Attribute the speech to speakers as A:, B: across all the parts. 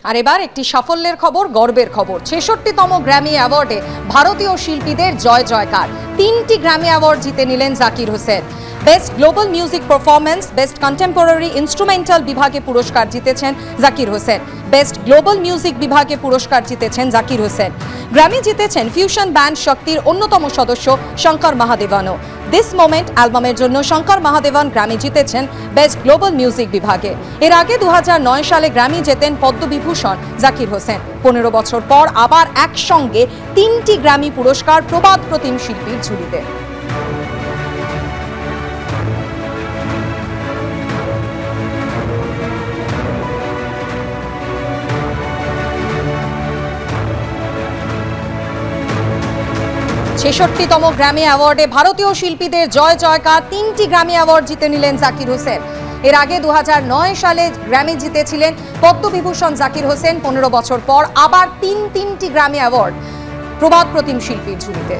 A: আর এবার একটি সাফল্যের খবর, গর্বের খবর। ৬৬তম গ্র্যামি অ্যাওয়ার্ডে ভারতীয় শিল্পীদের জয় জয়কার। ৩টি গ্র্যামি অ্যাওয়ার্ড জিতে নিলেন Zakir Hossain. Best global music performance, best contemporary instrumental বিভাগে পুরস্কার জিতেছেন Zakir Hossain. Best global music বিভাগে পুরস্কার জিতেছেন জাকির হোসেন। গ্র্যামি জিতেছেন ফিউশন ব্যান্ড শক্তির অন্যতম সদস্য শঙ্কর মহাদেবনও। দিস মোমেন্ট অ্যালবামের জন্য শঙ্কর মহাদেবন গ্র্যামি জিতেছেন বেস্ট গ্লোবাল মিউজিক বিভাগে। এর আগে 2009 সালে গ্র্যামি জেতেন পদ্মবিভূষণ জাকির হোসেন। 15 বছর পর আবার একসঙ্গে 3টি গ্র্যামি পুরস্কার প্রবাদ প্রতিম শিল্পীর ঝুলিতে। ছেষট্টিতম গ্র্যামি অ্যাওয়ার্ডে ভারতীয় শিল্পীদের জয় জয়কার। 3টি গ্র্যামি অ্যাওয়ার্ড জিতে নিলেন জাকির হোসেন। এর আগে 2009 সালে গ্র্যামি জিতেছিলেন পদ্মবিভূষণ জাকির হোসেন। 15 বছর পর আবার তিনটি গ্র্যামি অ্যাওয়ার্ড প্রবাদ প্রতিম শিল্পীর ঝুলিতে।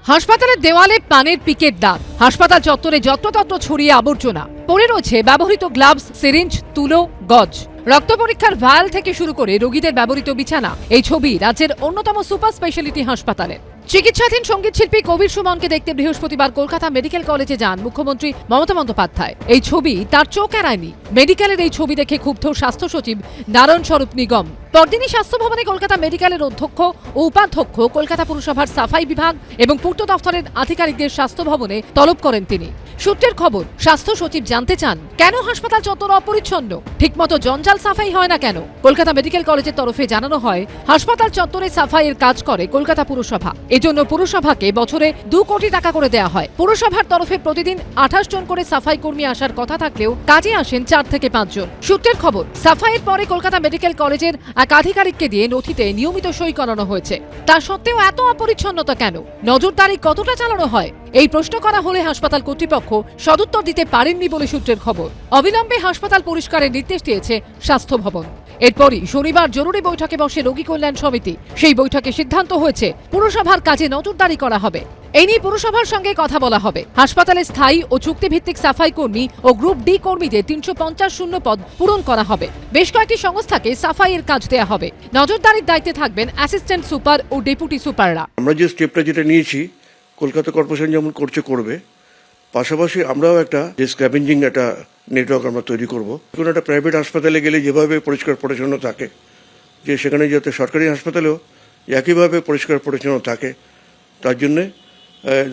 B: হাসপাতালের দেওয়ালে পানের পিকের দাগ, হাসপাতাল চত্বরে যত্রতত্র ছড়িয়ে আবর্জনা, পড়ে রয়েছে ব্যবহৃত গ্লাভস, সিরিঞ্জ, তুলো, গজ, রক্ত পরীক্ষার ভায়াল থেকে শুরু করে রোগীদের ব্যবহৃত বিছানা। এই ছবি রাজ্যের অন্যতম সুপার স্পেশালিটি হাসপাতালের। চিকিৎসাধীন সঙ্গীত শিল্পী কবির সুমনকে দেখতে বৃহস্পতিবার কলকাতা মেডিকেল কলেজে যান মুখ্যমন্ত্রী মমতা বন্দ্যোপাধ্যায়। এই ছবি তার চোখ এড়ায়নি। মেডিকেলের এই ছবি দেখে ক্ষুব্ধ স্বাস্থ্য সচিব নারায়ণ স্বরূপ নিগম। পরদিনই স্বাস্থ্য ভবনে কলকাতা মেডিকেলের অধ্যক্ষ ও উপাধ্যক্ষ, কলকাতা পুরসভার সাফাই বিভাগ এবং পূর্ত দফতরের আধিকারিকদের স্বাস্থ্য ভবনে তলব করেন তিনি। সূত্রের খবর, স্বাস্থ্য সচিব জানতে চান কেন হাসপাতাল চত্বর অপরিচ্ছন্ন, ঠিকমতো জঞ্জাল সাফাই হয় না কেন। কলকাতা মেডিকেল কলেজের তরফে জানানো হয়, হাসপাতাল চত্বরে সাফাইয়ের কাজ করে কলকাতা পুরসভা। এজন্য পুরসভাকে বছরে 2 কোটি টাকা করে দেওয়া হয়। পুরসভার তরফে প্রতিদিন 28 জন করে সাফাই কর্মী আসার কথা থাকলেও কাজে আসেন 4 থেকে 5 জন। সূত্রের খবর, সাফাইয়ের পরে কলকাতা মেডিকেল কলেজের এক আধিকারিককে দিয়ে নথিতে নিয়মিত সই করানো হয়েছে। তা সত্ত্বেও এত অপরিচ্ছন্নতা কেন? নজরদারি কতটা চালানো হয়? এই প্রশ্ন করা হলে হাসপাতাল কর্তৃপক্ষ সদুত্তর দিতে পারেননি বলে সূত্রের খবর। অবিলম্বে হাসপাতাল পরিষ্কারের নির্দেশ দিয়েছে স্বাস্থ্য ভবন। এরপরই শনিবার জরুরি বৈঠকে বসে রোগী কল্যাণ সমিতি। সেই বৈঠকে সিদ্ধান্ত হয়েছে পুরসভার কাজে নজরদারি করা হবে। এই নিয়ে পুরসভার সঙ্গে কথা বলা হবে। হাসপাতালে স্থায়ী ও চুক্তিভিত্তিক সাফাই কর্মী ও গ্রুপ ডি কর্মীদের 350 শূন্য পদ পূরণ করা হবে। বেশ কয়েকটি সংস্থাকে সাফাইয়ের কাজ দেওয়া হবে। নজরদারির দায়িত্বে থাকবেন অ্যাসিস্ট্যান্ট সুপার ও ডেপুটি সুপাররা।
C: আমরা যে স্টেপটা যেটা নিয়েছি, কলকাতা কর্পোরেশন যেমন করবে, পাশাপাশি আমরাও একটা যে স্ক্র্যাভেঞ্জিং একটা নেটওয়ার্ক আমরা তৈরি করব। কোনো একটা প্রাইভেট হাসপাতালে গেলে যেভাবে পরিষ্কার পরিচ্ছন্ন থাকে, যে সেখানে যাতে সরকারি হাসপাতালেও একইভাবে পরিষ্কার পরিচ্ছন্ন থাকে, তার জন্যে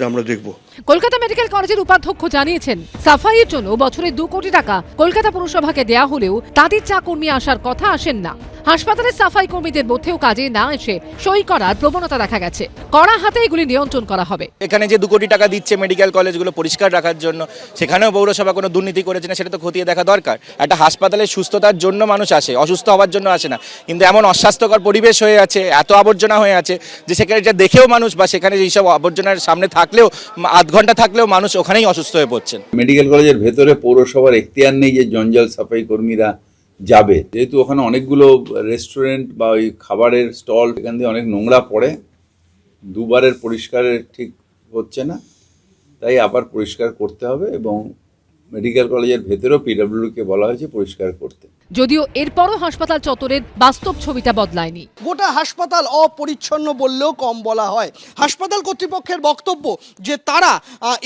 C: আমরা দেখব।
B: কলকাতা মেডিকেল কলেজের উপাধ্যক্ষ জানিয়েছেন, সাফাইয়ের জন্য বছরে 2 কোটি টাকা কলকাতা পুরসভাকে দেয়া হলেও তাদের চা কর্মী আসার কথা আসেন না। হাসপাতালের সাফাই কর্মীদের মধ্যেও কাজে না এসে সই করার প্রবণতা দেখা গেছে। কড়া হাতে এগুলি নিয়ন্ত্রণ করা হবে।
D: এখানে যে 2 কোটি টাকা দিচ্ছে মেডিকেল কলেজগুলো পরিষ্কার রাখার জন্য, সেখানেও পৌরসভা কোনো দুর্নীতি করেছে না সেটা তো খতিয়ে দেখা দরকার। একটা হাসপাতালের সুস্থতার জন্য মানুষ আসে, অসুস্থ হওয়ার জন্য আসে না। কিন্তু এমন অস্বাস্থ্যকর পরিবেশ হয়ে আছে, এত আবর্জনা হয়ে আছে যে সেখানে যা দেখেও মানুষ বা সেখানে যেসব আবর্জনার সামনে থাকলেও 8 ঘন্টা থাকলেও মানুষ ওখানেই অসুস্থ হয়ে পড়ছেন।
E: মেডিকেল কলেজের ভেতরে পৌরসভার এখতিয়ার নেই যে জঞ্জাল সাফাই কর্মীরা যাবে, যেহেতু ওখানে অনেকগুলো রেস্টুরেন্ট বা ওই খাবারের স্টল, এখান দিয়ে অনেক নোংরা পড়ে, 2 বারের পরিষ্কারের ঠিক হচ্ছে না, তাই আবার পরিষ্কার করতে হবে। এবং মেডিকেল কলেজের ভেতরেও পিডব্লিউকে বলা হয়েছে পরিষ্কার করতে।
B: যদিও এরপরও হাসপাতাল চত্বরের বাস্তব ছবিটা বদলায়নি।
F: গোটা হাসপাতাল অপরিচ্ছন্ন বললেও কম বলা হয়। হাসপাতাল কর্তৃপক্ষের বক্তব্য যে তারা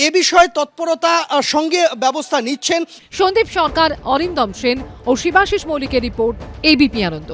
F: এ বিষয়ে তৎপরতা সঙ্গে ব্যবস্থা নিচ্ছেন।
B: সন্দীপ সরকার, অরিন্দম সেন ও শিবাশিস মৌলিকের রিপোর্ট, এবিপি আনন্দ।